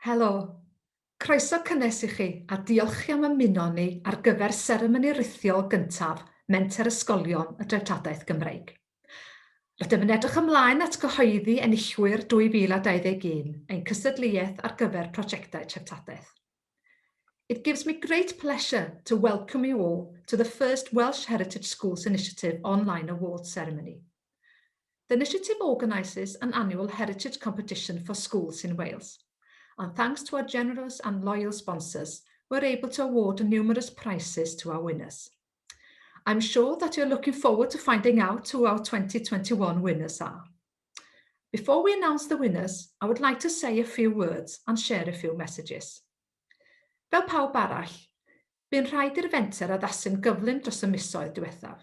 Helo, croeso cynnes I chi a diolch am ymuno ni ar gyfer seremoni rithiol gyntaf menter ysgolion y Dreftadaeth Gymreig. Rydym yn edrych ymlaen at gyhoeddi enillwyr 2021 ein cystadleuaeth ar gyfer prosiectau treftadaeth. It gives me great pleasure to welcome you all to the first Welsh Heritage Schools Initiative online awards ceremony. The initiative organises an annual heritage competition for schools in Wales. And thanks to our generous and loyal sponsors, we're able to award numerous prizes to our winners. I'm sure that you're looking forward to finding out who our 2021 winners are. Before we announce the winners, I would like to say a few words and share a few messages. Fel pawb arall, bu'n rhaid i'r fenter addasu'n gyflym dros y misoedd diwethaf.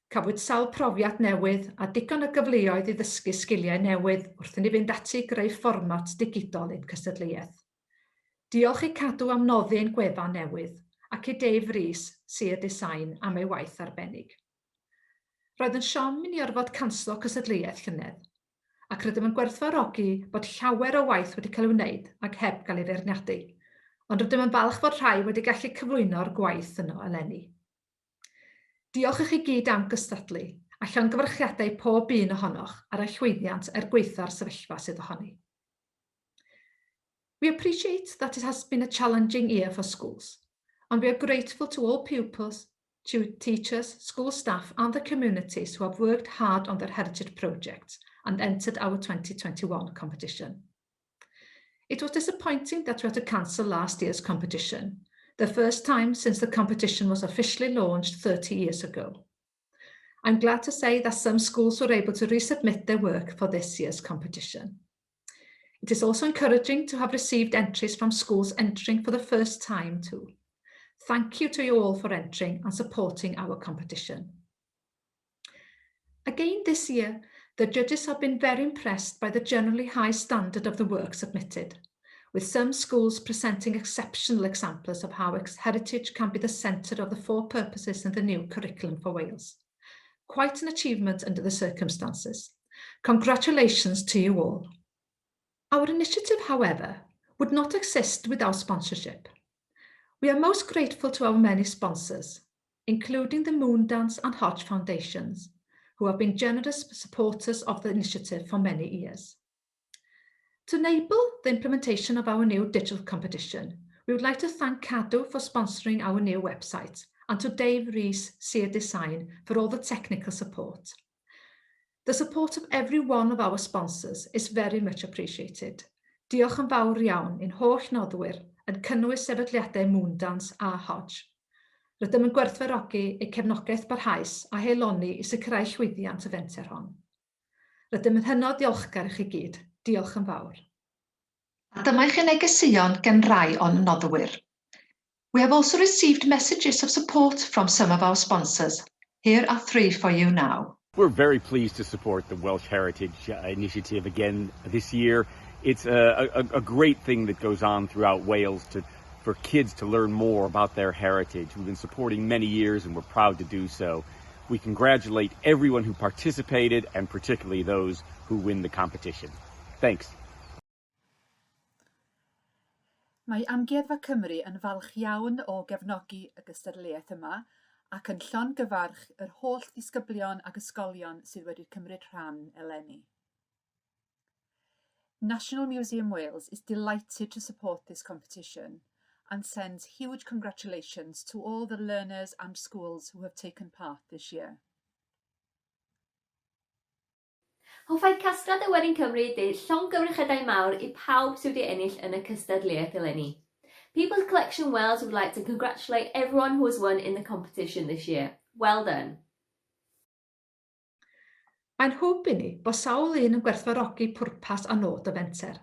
Cafwyd sawl profiad newydd a digon o gyfleoedd I ddysgu sgiliau newydd wrth I ni fynd ati greu fformat digidol ein cystadleuaeth. Diolch I cadw am noddi ein gwefan newydd ac I Dave Rees, Sir Design, am ei waith arbennig. Roedd yn siom I ni orfod canslo cystadleuaeth llynedd, ac rydym yn gwerthfawrogi bod llawer o waith wedi cael ei wneud ac heb gael ei feirniadu, ond rydym yn falch fod rhai wedi gallu cyflwyno'r gwaith yno eleni. Diolch I chi gyd am gystadlu, a llongyfarchiadau pob un ohonoch ar y llwyddiant gweitha'r sefyllfa sydd ohoni. We appreciate that it has been a challenging year for schools, and we are grateful to all pupils, teachers, school staff and the communities who have worked hard on their heritage projects and entered our 2021 competition. It was disappointing that we had to cancel last year's competition, the first time since the competition was officially launched 30 years ago. I'm glad to say that some schools were able to resubmit their work for this year's competition. It is also encouraging to have received entries from schools entering for the first time too. Thank you to you all for entering and supporting our competition. Again this year, the judges have been very impressed by the generally high standard of the work submitted, with some schools presenting exceptional examples of how heritage can be the centre of the four purposes in the new curriculum for Wales. Quite an achievement under the circumstances. Congratulations to you all. Our initiative, however, would not exist without sponsorship. We are most grateful to our many sponsors, including the Moondance and Hodge Foundations, who have been generous supporters of the initiative for many years. To enable the implementation of our new digital competition, we would like to thank Cadw for sponsoring our new website and to Dave Rees, Sir Design, for all the technical support. The support of every one of our sponsors is very much appreciated. Diolch yn fawr iawn i'n holl noddwyr yn cynnwys sefydliadau Moondance a Hodge. Rydym yn gwerthfawrogi eu cefnogaeth barhaus a heiloni I sicrhau llwyddiant y fenter hon. Rydym yn hynod diolchgar I chi gyd. Diolch yn fawr. A dyma eich negeseuon gan rai o'n noddwyr. We have also received messages of support from some of our sponsors. Here are three for you now. We're very pleased to support the Welsh Heritage Initiative again this year. It's a great thing that goes on throughout Wales for kids to learn more about their heritage. We've been supporting many years and we're proud to do so. We congratulate everyone who participated and particularly those who win the competition. Thanks. Mae Amgueddfa Cymru yn falch iawn o gefnogi y gystadleuaeth yma ac yn llongyfarch yr holl ddisgyblion ac ysgolion sydd wedi cymryd rhan eleni. National Museum Wales is delighted to support this competition and sends huge congratulations to all the learners and schools who have taken part this year. Hoffai Casgliad y Werin Cymru deud llongyfrychiadau mawr I pawb sydd wedi ennill yn y cystadleuaeth eleni. People's Collection Wales would like to congratulate everyone who has won in the competition this year. Well done. Mae'n hwb I ni bod sawl un yn gwerthfawrogi pwrpas a nod y fenter,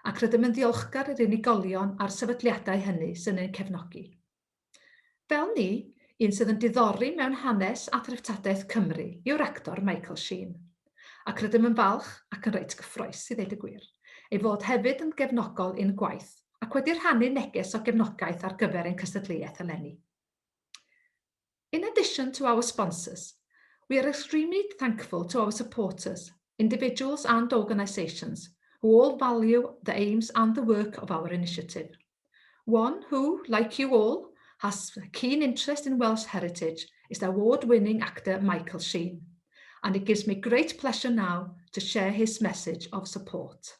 ac rydym yn ddiolchgar i'r unigolion a'r sefydliadau hynny sy'n ein cefnogi. Fel ni, un sydd yn diddori mewn hanes a threftadaeth Cymru yw'r actor Michael Sheen, ac rydym yn falch ac yn reit gyffroes I ddeud y gwir, ei fod hefyd yn gefnogol un gwaith ac wedi rhannu neges o gefnogaeth ar gyfer ein cystadleuaeth eleni. In addition to our sponsors, we are extremely thankful to our supporters, individuals and organisations who all value the aims and the work of our initiative. One who, like you all, has a keen interest in Welsh heritage is the award-winning actor Michael Sheen, and it gives me great pleasure now to share his message of support.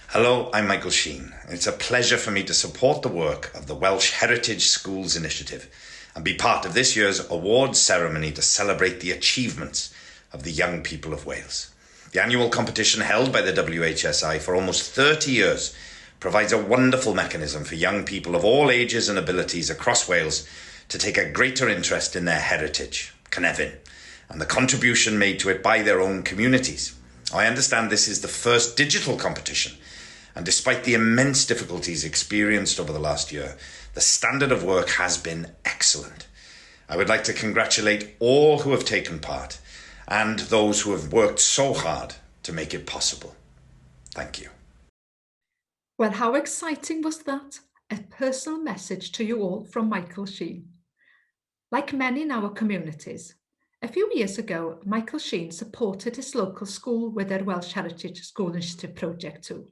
Hello, I'm Michael Sheen. It's a pleasure for me to support the work of the Welsh Heritage Schools Initiative and be part of this year's awards ceremony to celebrate the achievements of the young people of Wales. The annual competition held by the WHSI for almost 30 years provides a wonderful mechanism for young people of all ages and abilities across Wales to take a greater interest in their heritage, Cynefin, and the contribution made to it by their own communities. I understand this is the first digital competition, and despite the immense difficulties experienced over the last year, the standard of work has been excellent. I would like to congratulate all who have taken part and those who have worked so hard to make it possible. Thank you. Well, how exciting was that? A personal message to you all from Michael Sheen. Like many in our communities, a few years ago, Michael Sheen supported his local school with their Welsh Heritage School Initiative project too.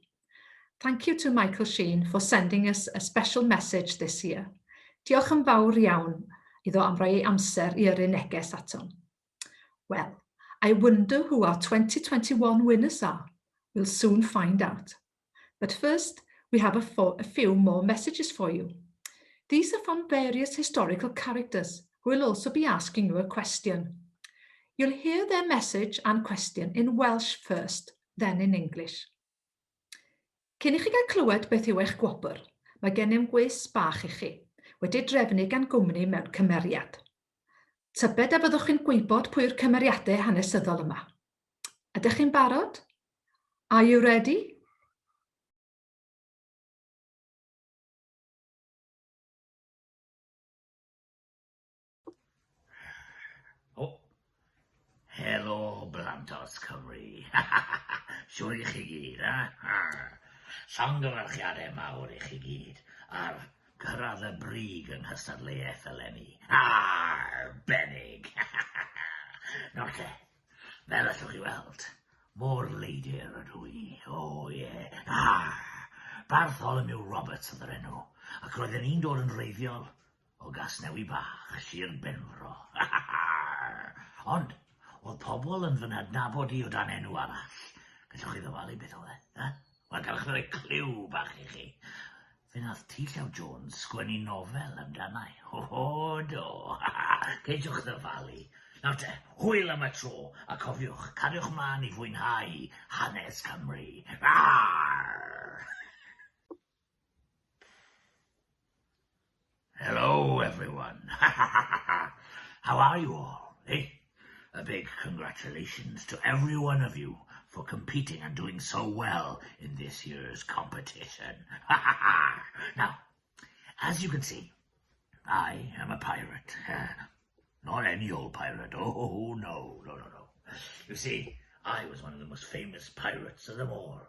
Thank you to Michael Sheen for sending us a special message this year. Diolch yn fawr iawn iddo am roi ei amser I yrru neges atom. Well, I wonder who our 2021 winners are. We'll soon find out. But first, we have a few more messages for you. These are from various historical characters who will also be asking you a question. You'll hear their message and question in Welsh first, then in English. Cyn I chi gael clywed beth yw eich gwobr, mae gennym gwis bach I chi, wedi drefnu gan gwmni mewn cymeriad. Tybed a byddwch chi'n gwybod pwy yw'r cymeriadau hanesyddol yma. Ydych chi'n barod? Are you ready? Helo, Blantos Cymru. Siwr I chi gyd, Llongyfarchiadau mawr I chi gyd ar gyrraedd y brig yng nghystadleuaeth eleni. Arbennig. Nawr te, fel allwch chi weld, mor leidir ydw I. O ie. Bartholomew Roberts oedd yr enw, ac roedden ni'n dod yn reiddiol o Gasnewi Bach, Sir Benfro. Ond, oedd pobl yn fy nhadnabod I o dan enw arall. Gallwch chi ddyfalu beth oedd e? Wel, gallwch chi roi cliw bach I chi. Fe nath T. Llew Jones sgwennu nofel amdanau. O, do. Geidwch ddyfalu. Nawr te, hwyl am y tro, a cofiwch, cariwch mlaen I fwynhau hanes Cymru. Hello, everyone. How are you all, eh? A big congratulations to every one of you for competing and doing so well in this year's competition. Now, as you can see, I am a pirate. Not any old pirate. Oh, no. You see, I was one of the most famous pirates of them all.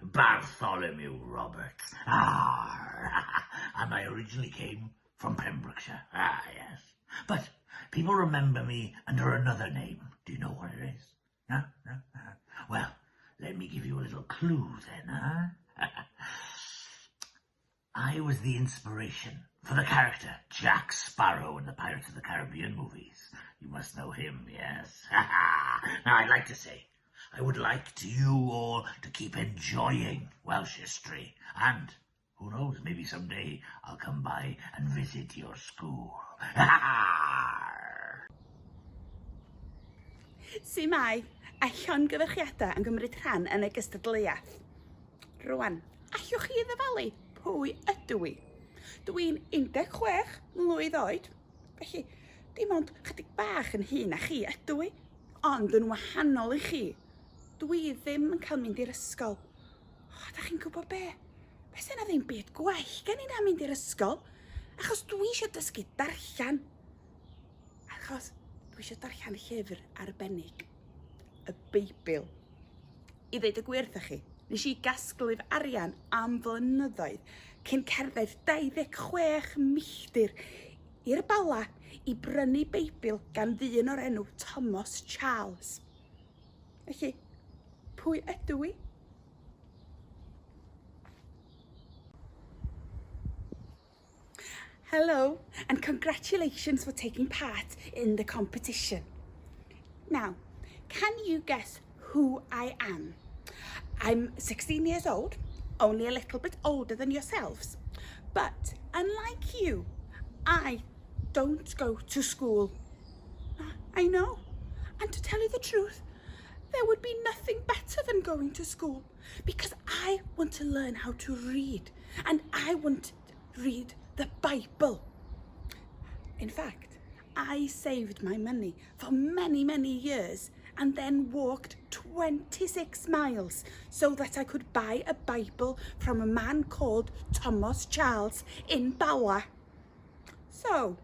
Bartholomew Roberts. And I originally came from Pembrokeshire. Yes. But people remember me under another name. Do you know what it is? No? Well, let me give you a little clue then, I was the inspiration for the character Jack Sparrow in the Pirates of the Caribbean movies. You must know him, yes? Now, I'd like to say, I would like you all to keep enjoying Welsh history. And, who knows, maybe someday I'll come by and visit your school. Mai, a llongyfarchiadau yn gymryd rhan yn y gystadleuaeth. Rwan, allwch chi ddyfalu pwy ydw I? Dwi'n 16 mlwydd oed, felly dim ond chydig bach yn hyn na chi ydw I, ond yn wahanol I chi. Dwi ddim yn cael mynd i'r ysgol. Da chi'n gwybod be? Fes yna ddim byd gwell gen I na mynd i'r ysgol, achos dwi eisiau dysgu darllen. Achos dwi eisiau darllen llyfr arbennig, y Beibl. I ddeud y gwir wrthoch chi, nes I gasglyf arian am flynyddoedd cyn cerdded 26 milltir i'r Bala I brynu Beibl gan ddyn o'r enw Thomas Charles. Felly, pwy ydw i? Hello, and congratulations for taking part in the competition. Now, can you guess who I am? I'm 16 years old, only a little bit older than yourselves. But unlike you, I don't go to school. I know. And to tell you the truth, there would be nothing better than going to school, because I want to learn how to read, and I want to read the Bible. In fact, I saved my money for many years and then walked 26 miles so that I could buy a Bible from a man called Thomas Charles in Bala. So,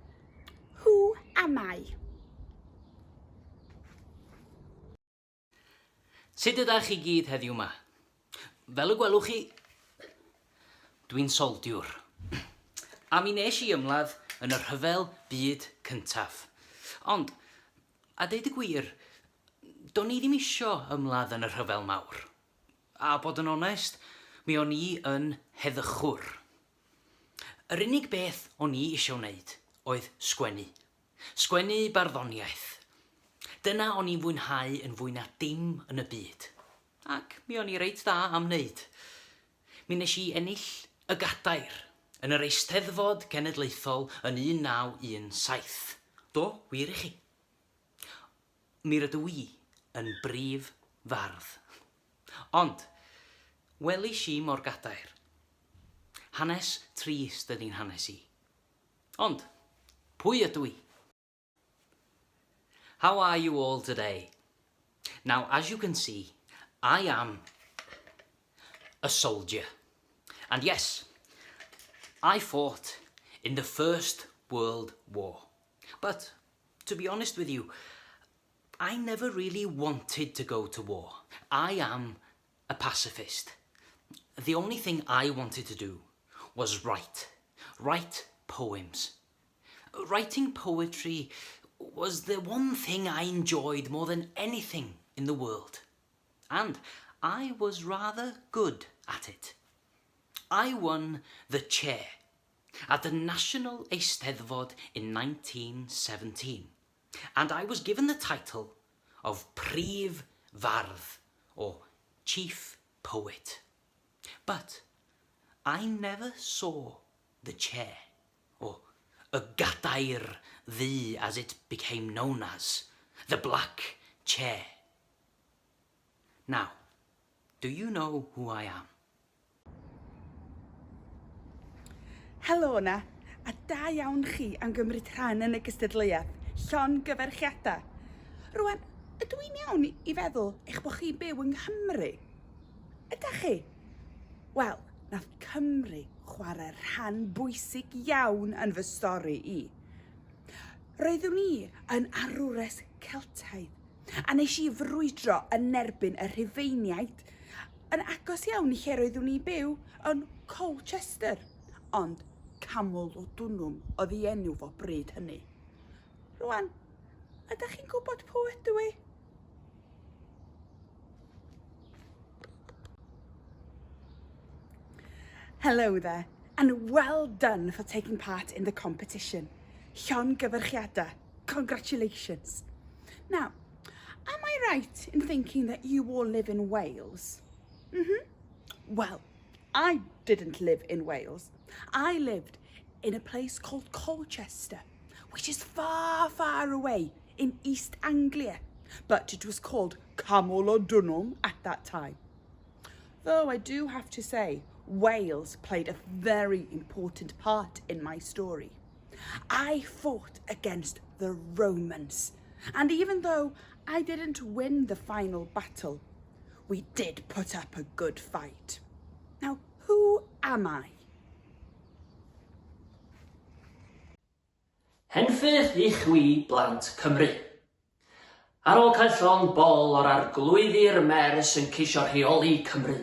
who am I? Sut ydych chi gyd heddiw yma? Fel y gwelwch chi, dwi'n soldiwr. A mi nes I ymladd yn y rhyfel byd cyntaf. Ond, a deud y gwir, do'n I ddim isio ymladd yn y rhyfel mawr. A bod yn onest, mi o'n I yn heddychwr. Yr unig beth o'n I isio wneud oedd sgwennu. Sgwennu barddoniaeth. Dyna o'n i'n fwynhau yn fwy na dim yn y byd. Ac mi o'n I reit dda am wneud. Mi nes I ennill y gadair yn yr Eisteddfod Genedlaethol yn 1917. Do, wir I chi. Mi rydw I yn brif fardd. Ond, welis I mor gadair. Hanes trist ydy'n hanes I. Ond, pwy ydw I? How are you all today? Now, as you can see, I am a soldier. And yes, I fought in the First World War. But, to be honest with you, I never really wanted to go to war. I am a pacifist. The only thing I wanted to do was write poems. Writing poetry was the one thing I enjoyed more than anything in the world. And I was rather good at it. I won the chair at the National Eisteddfod in 1917. And I was given the title of Prif Fardd, or Chief Poet. But I never saw the chair, or a gadair ddu, as it became known as, the black chair. Now, do you know who I am? Helo na, a da iawn chi am gymryd rhan yn y gystadleuaeth llongyfarchiadau. Rwan, ydw i'n iawn I feddwl eich bod chi'n byw yng Nghymru? Ydych chi? Wel, nath Cymru chwarae rhan bwysig iawn yn fy stori I. Roeddwn I yn arwres Celtaidd, a nes I frwydro yn erbyn y Rhufeiniaid yn agos iawn I lle roeddwn I byw yn Colchester, ond Camol o Dwnnwm oedd I enw fo bryd hynny. Rwan, ydych chi'n gwybod pwy ydw I? Hello there, and well done for taking part in the competition. Llongyfarchiadau, congratulations. Now, am I right in thinking that you all live in Wales? Well, I didn't live in Wales. I lived in a place called Colchester, which is far away in East Anglia, but it was called Camol o Dwnnwm at that time. Though I do have to say, Wales played a very important part in my story. I fought against the Romans, and even though I didn't win the final battle, we did put up a good fight. Now, who am I? Henffych I chwi blant Cymru. Ar ôl cael llond bol o'r arglwyddi'r mers yn ceisio rheoli Cymru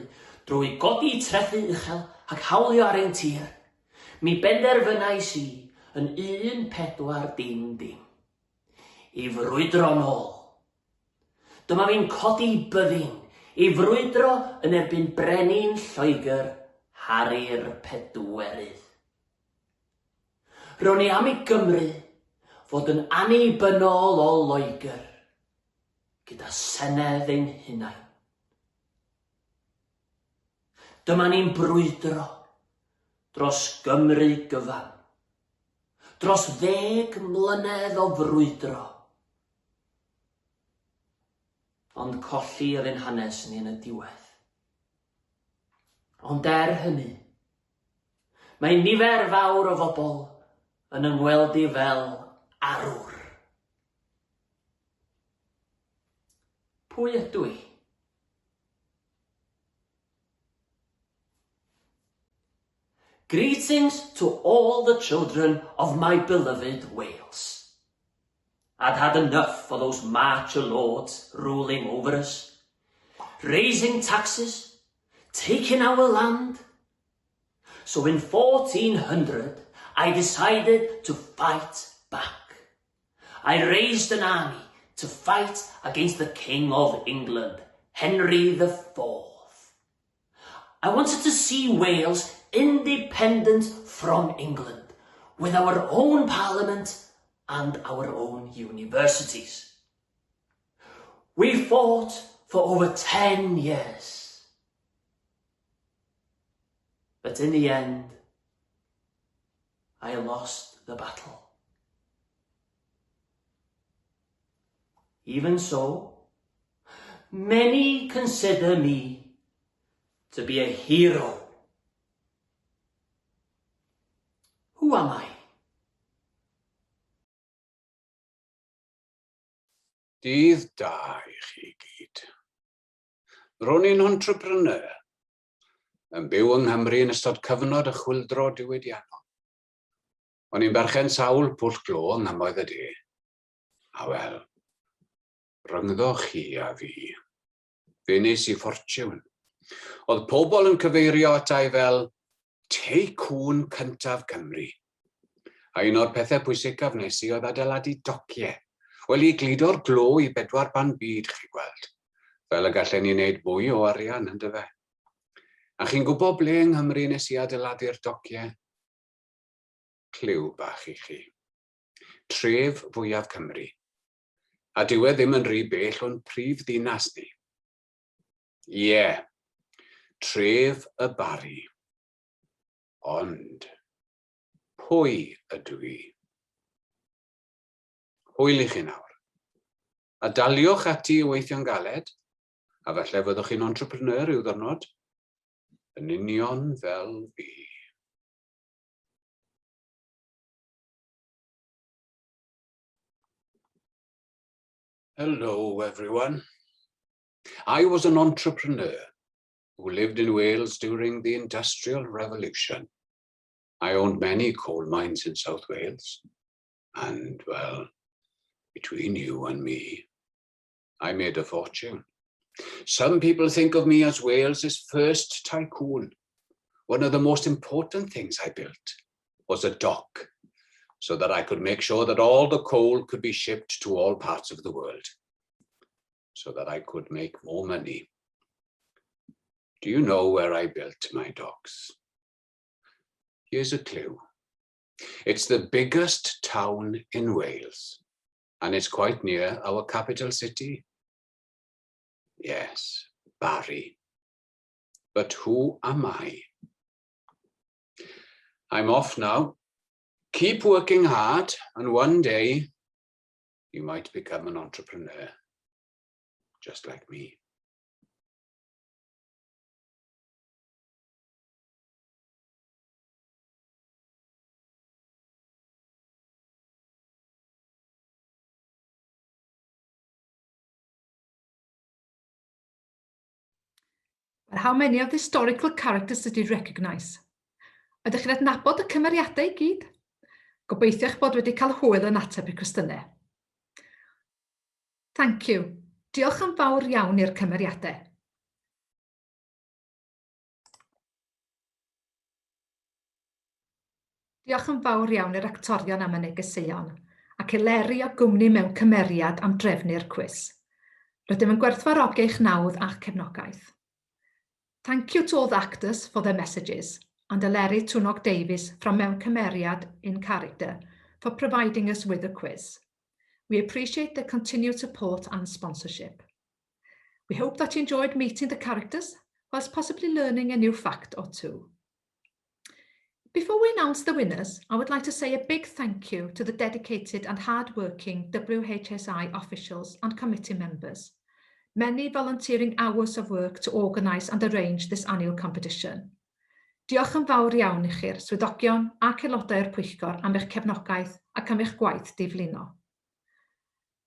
drwy godi trethu uchel ac hawlio ar ein tir, mi benderfynais I yn 1400. I frwydro nôl. Dyma fi'n codi byddin I frwydro yn erbyn brenin Lloegr Harri'r Pedwerydd. Ro'n i am i Gymru fod yn annibynnol o Loegr, gyda senedd ein hunain. Dyma ni'n brwydro dros Gymru gyfan, dros 10 mlynedd o frwydro, ond colli yr ein hanes ni yn y diwedd. Ond hynny, mae nifer fawr o bobl yn ymweld i fel arwr. Pwy ydw i? Greetings to all the children of my beloved Wales. I'd had enough of those marcher lords ruling over us, raising taxes, taking our land. So in 1400, I decided to fight back. I raised an army to fight against the King of England, Henry IV. I wanted to see Wales independent from England, with our own parliament and our own universities. We fought for over 10 years. But in the end, I lost the battle. Even so, many consider me to be a hero. Who am I? Dydd da I chi gyd. Ro'n i'n entrepreneur, yn byw yng Nghymru yn ystod cyfnod y chwyldro diwydiannol. O'n i'n berchen sawl pwll glo yng nghymoedd y de. A wel, ryngddo chi a fi. Fe nes I ffortiwn. Oedd pobl yn cyfeirio atai fel teicwn cyntaf Cymru. A un o'r pethau pwysicaf nes I oedd adeiladu dociau. Wel I gludo'r glo I 4 ban byd, chi gweld. Fel y gallen ni wneud mwy o arian, yndyfe. A chi'n gwybod ble yng Nghymru nes I adeiladu'r dociau? Cliw bach I chi. Tref fwyaf Cymru. A dyw e ddim yn rhy bell o'n prif ddinas ni. Ie, tref y Bari. Ond, pwy ydw I? Hwyl I chi nawr. A daliwch ati I weithio'n galed, a falle fyddwch chi'n entrepreneur i'w ddyrnod, yn union fel fi. Hello, everyone. I was an entrepreneur who lived in Wales during the Industrial Revolution. I owned many coal mines in South Wales, and, well, between you and me, I made a fortune. Some people think of me as Wales's first tycoon. One of the most important things I built was a dock, so that I could make sure that all the coal could be shipped to all parts of the world, so that I could make more money. Do you know where I built my docks? Here's a clue. It's the biggest town in Wales, and it's quite near our capital city. Yes, Bari. But who am I? I'm off now. Keep working hard, and one day you might become an entrepreneur, just like me. But how many of the historical characters did you recognise? Ydych chi'n adnabod y cymeriadau I gyd? Gobeithio eich bod wedi cael hwyl yn ateb I cwestiynau. Thank you. Diolch yn fawr iawn i'r cymeriadau. Diolch yn fawr iawn i'r actorion am y negeseuon, ac i Leri a gwmni mewn cymeriad am drefnu'r cwis. Rydym yn gwerthfawrogi eich nawdd a'ch cefnogaeth. Thank you to all the actors for their messages, and Eleri Twnog Davies from Mewn Cymeriad in Character for providing us with a quiz. We appreciate their continued support and sponsorship. We hope that you enjoyed meeting the characters, whilst possibly learning a new fact or two. Before we announce the winners, I would like to say a big thank you to the dedicated and hard-working WHSI officials and committee members, many volunteering hours of work to organise and arrange this annual competition. Diolch yn fawr iawn i chi'r swyddogion ac aelodau'r pwyllgor am eich cefnogaeth ac am eich gwaith diflino.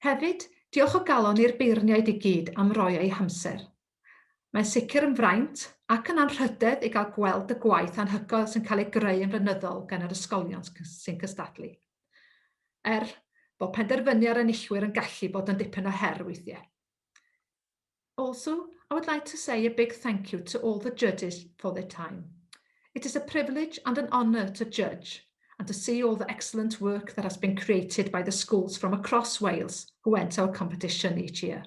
Hefyd, diolch o galon i'r beirniaid i gyd am roi eu hamser. Mae'n sicr yn fraint ac yn anrhydedd i gael gweld y gwaith anhygoel sy'n cael ei greu yn flynyddol gan yr ysgolion sy'n cystadlu. Bod penderfynu ar enillwyr yn gallu bod yn dipyn o her weithiau. Also, I would like to say a big thank you to all the judges for their time. It is a privilege and an honour to judge and to see all the excellent work that has been created by the schools from across Wales who enter our competition each year.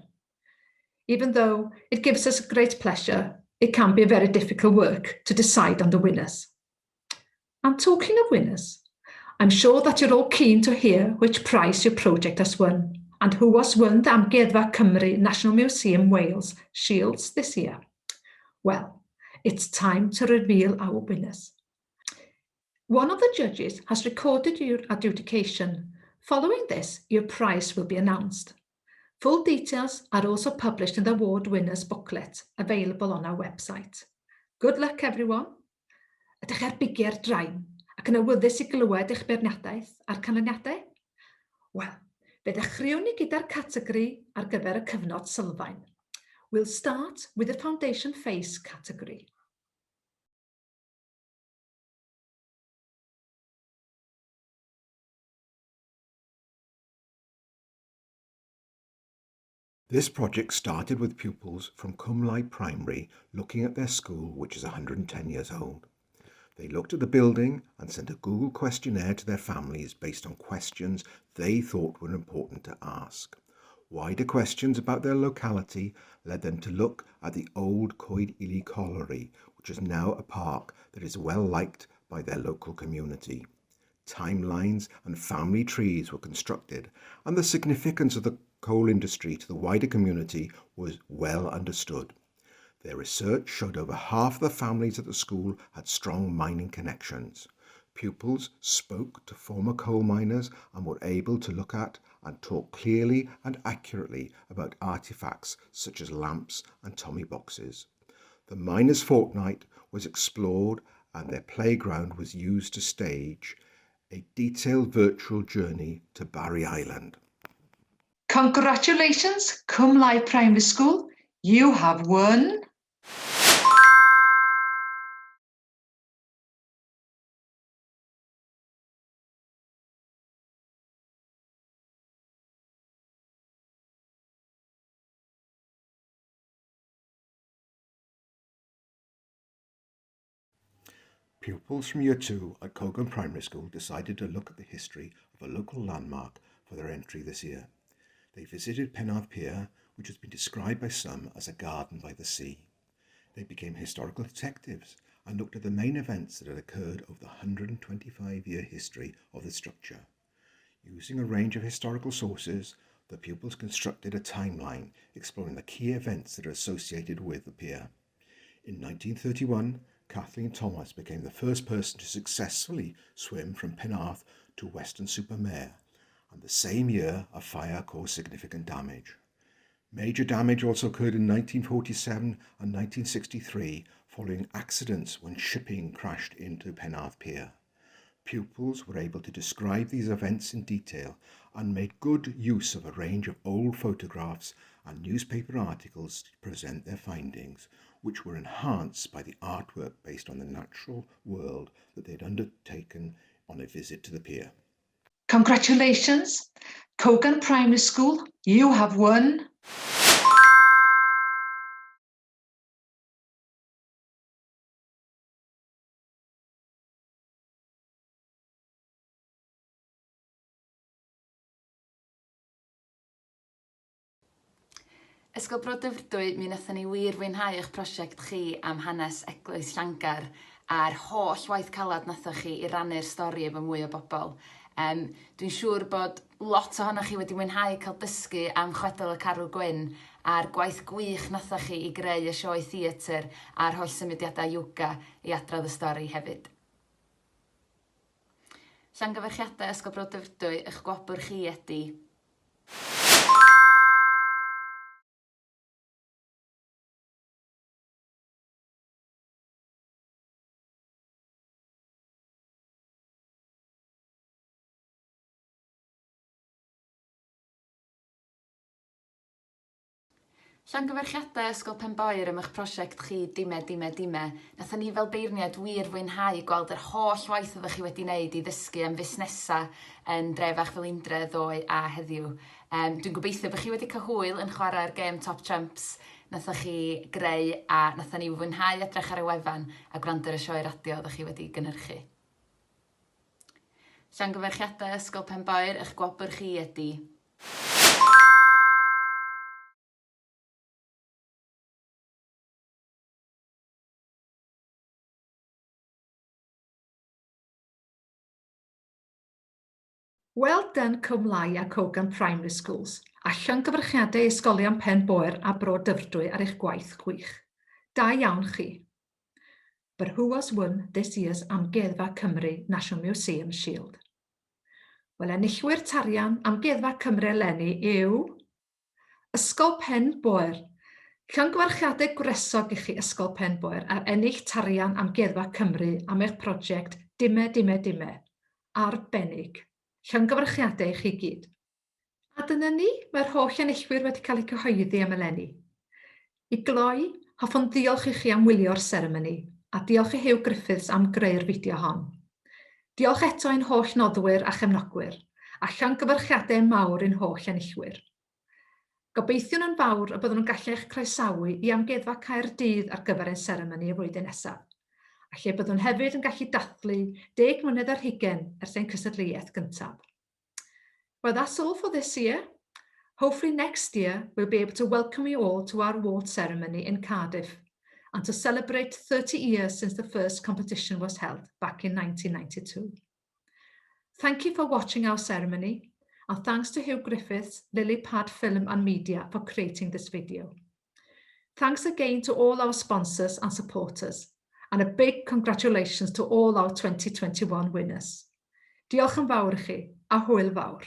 Even though it gives us great pleasure, it can be a very difficult work to decide on the winners. And talking of winners, I'm sure that you're all keen to hear which prize your project has won and who has won the Amgueddfa Cymru National Museum Wales Shields this year. Well, it's time to reveal our winners. One of the judges has recorded your adjudication. Following this, your prize will be announced. Full details are also published in the award winners booklet available on our website. Good luck everyone. Ydych ar bigie'r draen ac yn awyddus i glywed eich beirniadaeth a'r canlyniadau? Wel, fe ddechreuwn ni gyda'r categori ar gyfer y cyfnod sylfaen. We'll start with the Foundation Face category. This project started with pupils from Cwmlau Primary looking at their school, which is 110 years old. They looked at the building and sent a Google questionnaire to their families based on questions they thought were important to ask. Wider questions about their locality led them to look at the old Coed Ili Colliery, which is now a park that is well liked by their local community. Timelines and family trees were constructed, and the significance of the coal industry to the wider community was well understood. Their research showed over half the families at the school had strong mining connections. Pupils spoke to former coal miners and were able to look at and talk clearly and accurately about artifacts such as lamps and Tommy boxes. The miners' fortnight was explored and their playground was used to stage a detailed virtual journey to Barry Island. Congratulations, Cwmlau Primary School. You have won Pupils from Year 2 at Cogan Primary School decided to look at the history of a local landmark for their entry this year. They visited Penarth Pier, which has been described by some as a garden by the sea. They became historical detectives and looked at the main events that had occurred over the 125-year history of the structure. Using a range of historical sources, the pupils constructed a timeline exploring the key events that are associated with the pier. In 1931, Kathleen Thomas became the first person to successfully swim from Penarth to Weston-super-Mare, and the same year a fire caused significant damage. Major damage also occurred in 1947 and 1963 following accidents when shipping crashed into Penarth Pier. Pupils were able to describe these events in detail and made good use of a range of old photographs and newspaper articles to present their findings, which were enhanced by the artwork based on the natural world that they'd undertaken on a visit to the pier. Congratulations, Cogan Primary School. You have won Ysgol Bro Dyfrdwy, mi wnaethon ni wir fwynhau eich prosiect chi am hanes Eglwys Llangar a'r holl waith calad nathoch chi i rannu'r stori efo mwy o bobl. Dwi'n siŵr bod lot ohonoch chi wedi mwynhau cael dysgu am chwedl y Carw Gwyn a'r gwaith gwych nathoch chi i greu y sioe theatr a'r holl symudiadau yoga i adrodd y stori hefyd. Llongyfarchiadau Ysgol Bro Dyfrdwy, eich gwobr chi ydy Llongyfarchiadau Ysgol Penboer am eich prosiect chi Dime. Nathon ni fel beirniad wir fwynhau gweld yr holl waith oeddech chi wedi wneud i ddysgu am fusnesa yn drefach fel Indre, Ddoe a heddiw. Dwi'n gobeithio bod chi wedi cael hwyl yn chwarae'r gêm Top Trumps nathoch chi greu a nathon ni fwynhau edrych ar y wefan a gwrando ar y sioe radio oeddech chi wedi gynhyrchu. Llongyfarchiadau Ysgol Penboer, eich gwobr chi ydy Well done Cwm Lai a Cogan Primary Schools, a llongyfarchiadau ysgolion Penboer a Bro Dyfrdwy ar eich gwaith gwych. Da iawn chi. But who has won this year's Amgueddfa Cymru National Museum Shield? Wel, enillwyr tarian Amgueddfa Cymru eleni yw Ysgol Penboer. Llongyfarchiadau gwresog i chi Ysgol Penboer ar ennill tarian Amgueddfa Cymru am eich prosiect Dime. Arbennig. Llongyfarchiadau i chi gyd. A dyna ni, mae'r holl enillwyr wedi cael eu cyhoeddi am eleni. I gloi, hoffwn diolch i chi am wylio'r seremoni, a diolch i Huw Griffiths am greu'r fideo hon. Diolch eto i'n holl noddwyr a chefnogwyr, a llongyfarchiadau mawr i'n holl enillwyr. Gobeithio'n yn fawr y byddwn nhw'n gallu eich croesawu i Amgueddfa Caerdydd ar gyfer ein seremoni y flwyddyn nesaf, a lle byddwn hefyd yn gallu dathlu 10 mlynedd ar hugain ers ein cystadleuaeth gyntaf. Well, that's all for this year. Hopefully next year we'll be able to welcome you all to our award ceremony in Cardiff and to celebrate 30 years since the first competition was held back in 1992. Thank you for watching our ceremony, and thanks to Huw Griffiths, Lily Pad Film and Media for creating this video. Thanks again to all our sponsors and supporters, and a big congratulations to all our 2021 winners. Diolch yn fawr i chi, a hwyl fawr.